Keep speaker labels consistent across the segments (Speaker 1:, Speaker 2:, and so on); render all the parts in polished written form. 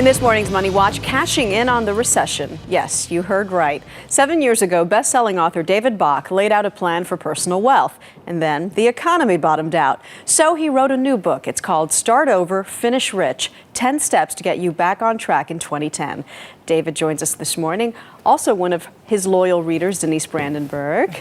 Speaker 1: In this morning's Money Watch, cashing in on the recession. Yes, you heard right. 7 years ago, best-selling author David Bach laid out a plan for personal wealth, and then the economy bottomed out. So he wrote a new book. It's called Start Over, Finish Rich, 10 Steps to Get You Back on Track in 2010. David joins us this morning. Also one of his loyal readers, Denise Brandenburg.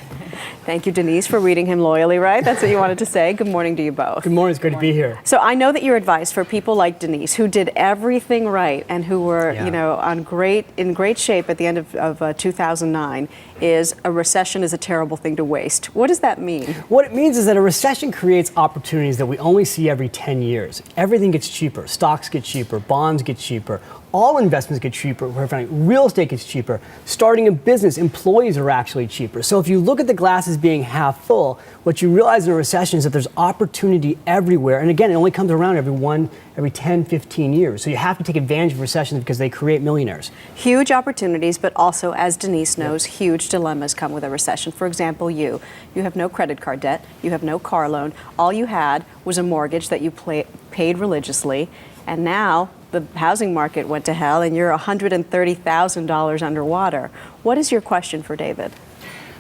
Speaker 1: Thank you, Denise, for reading him loyally, right? That's what you wanted to say. Good morning to you both.
Speaker 2: Good morning. It's good to be here.
Speaker 1: So I know that your advice for people like Denise, who did everything right and who were, in great shape at the end of 2009, is a recession is a terrible thing to waste. What does that mean?
Speaker 2: What it means is that a recession creates opportunities that we only see every 10 years. Everything gets cheaper. Stocks get cheaper. Bonds get cheaper. All investments get cheaper. Real estate gets cheaper. Starting a business, employees are actually cheaper. So if you look at the glass as being half full, what you realize in a recession is that there's opportunity everywhere. And again, it only comes around every 10, 15 years. So you have to take advantage of recessions because they create millionaires.
Speaker 1: Huge opportunities, but also, as Denise knows, huge dilemmas come with a recession. For example, you have no credit card debt. You have no car loan. All you had was a mortgage that you paid religiously. And now the housing market went to hell and you're $130,000 underwater. What is your question for David?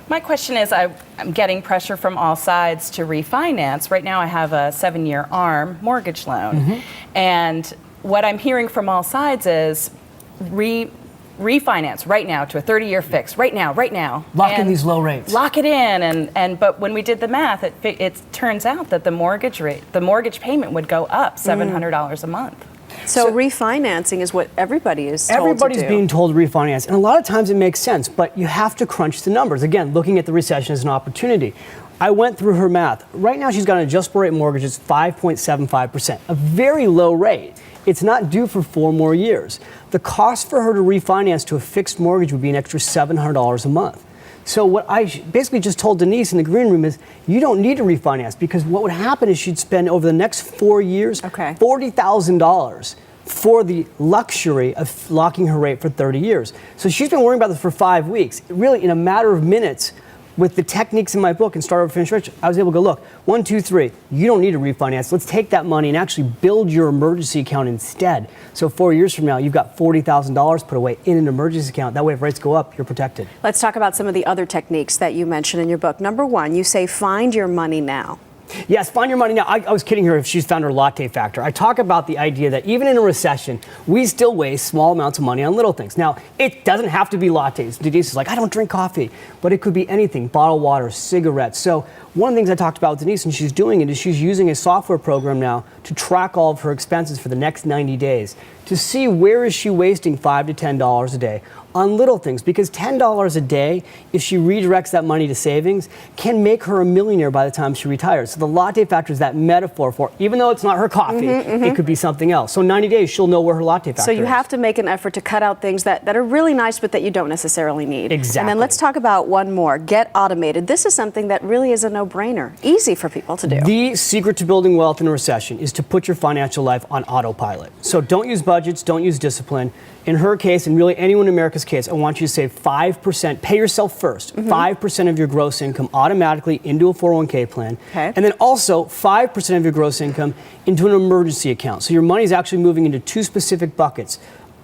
Speaker 3: My question is, I'm getting pressure from all sides to refinance. Right now I have a 7-year ARM mortgage loan. Mm-hmm. And what I'm hearing from all sides is refinance right now to a 30-year fix, right now.
Speaker 2: Lock in these low rates.
Speaker 3: Lock it in, but when we did the math, it turns out that the mortgage payment would go up $700 a month.
Speaker 1: So refinancing is what everybody is told to do.
Speaker 2: Everybody's being told to refinance, and a lot of times it makes sense, but you have to crunch the numbers. Again, looking at the recession as an opportunity. I went through her math. Right now she's got an adjustable rate mortgage that's 5.75%, a very low rate. It's not due for 4 more years. The cost for her to refinance to a fixed mortgage would be an extra $700 a month. So what I basically just told Denise in the green room is you don't need to refinance, because what would happen is she'd spend over the next 4 years $40,000 for the luxury of locking her rate for 30 years. So she's been worrying about this for 5 weeks. Really, in a matter of minutes, with the techniques in my book and Start Over, Finish Rich, I was able to go, look, 1, 2, 3, you don't need to refinance. Let's take that money and actually build your emergency account instead. So 4 years from now, you've got $40,000 put away in an emergency account. That way, if rates go up, you're protected.
Speaker 1: Let's talk about some of the other techniques that you mentioned in your book. Number 1, you say find your money now.
Speaker 2: Yes, find your money now. I was kidding her if she's found her latte factor. I talk about the idea that even in a recession, we still waste small amounts of money on little things. Now, it doesn't have to be lattes. Denise is like, I don't drink coffee, but it could be anything, bottled water, cigarettes. So one of the things I talked about with Denise, and she's doing it, is she's using a software program now to track all of her expenses for the next 90 days to see where is she wasting $5 to $10 a day on little things, because $10 a day, if she redirects that money to savings, can make her a millionaire by the time she retires. So the latte factor is that metaphor for, even though it's not her coffee, it could be something else. So 90 days, she'll know where her latte factor is.
Speaker 1: So you have to make an effort to cut out things that are really nice, but that you don't necessarily need.
Speaker 2: Exactly.
Speaker 1: And then let's talk about one more, get automated. This is something that really is a no-brainer, easy for people to do.
Speaker 2: The secret to building wealth in a recession is to put your financial life on autopilot. So don't use budgets, don't use discipline. In her case, and really anyone in America's case, I want you to save 5%, pay yourself first, 5% of your gross income automatically into a 401k plan.
Speaker 1: Okay.
Speaker 2: And then also 5% of your gross income into an emergency account. So your money is actually moving into 2 specific buckets,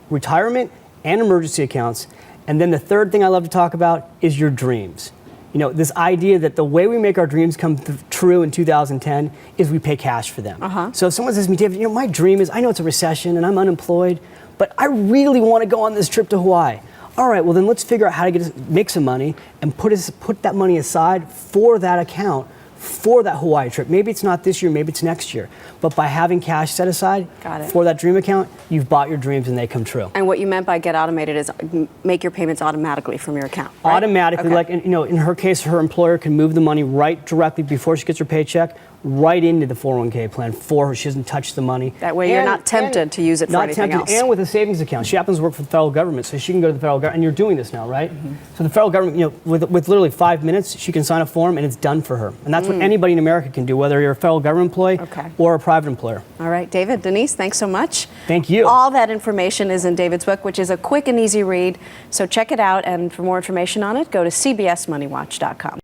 Speaker 2: retirement and emergency accounts. And then the third thing I love to talk about is your dreams. You know, this idea that the way we make our dreams come true in 2010 is we pay cash for them. So if someone says to me, David, my dream is, I know it's a recession and I'm unemployed, but I really want to go on this trip to Hawaii. All right, well then let's figure out how to make some money and put that money aside for that account for that Hawaii trip. Maybe it's not this year, maybe it's next year. But by having cash set aside for that dream account, you've bought your dreams and they come true.
Speaker 1: And what you meant by get automated is make your payments automatically from your account, right?
Speaker 2: Automatically, like in her case, her employer can move the money right directly before she gets her paycheck, right into the 401k plan for her. She doesn't touch the money.
Speaker 1: That way you're not tempted to use it for anything else.
Speaker 2: And with a savings account. She happens to work for the federal government, so she can go to the federal government, and you're doing this now, right? So the federal government, with literally 5 minutes, she can sign a form and it's done for her. And that's what anybody in America can do, whether you're a federal government employee or a private employer.
Speaker 1: All right, David, Denise, thanks so much.
Speaker 2: Thank you.
Speaker 1: All that information is in David's book, which is a quick and easy read. So check it out, and for more information on it, go to cbsmoneywatch.com.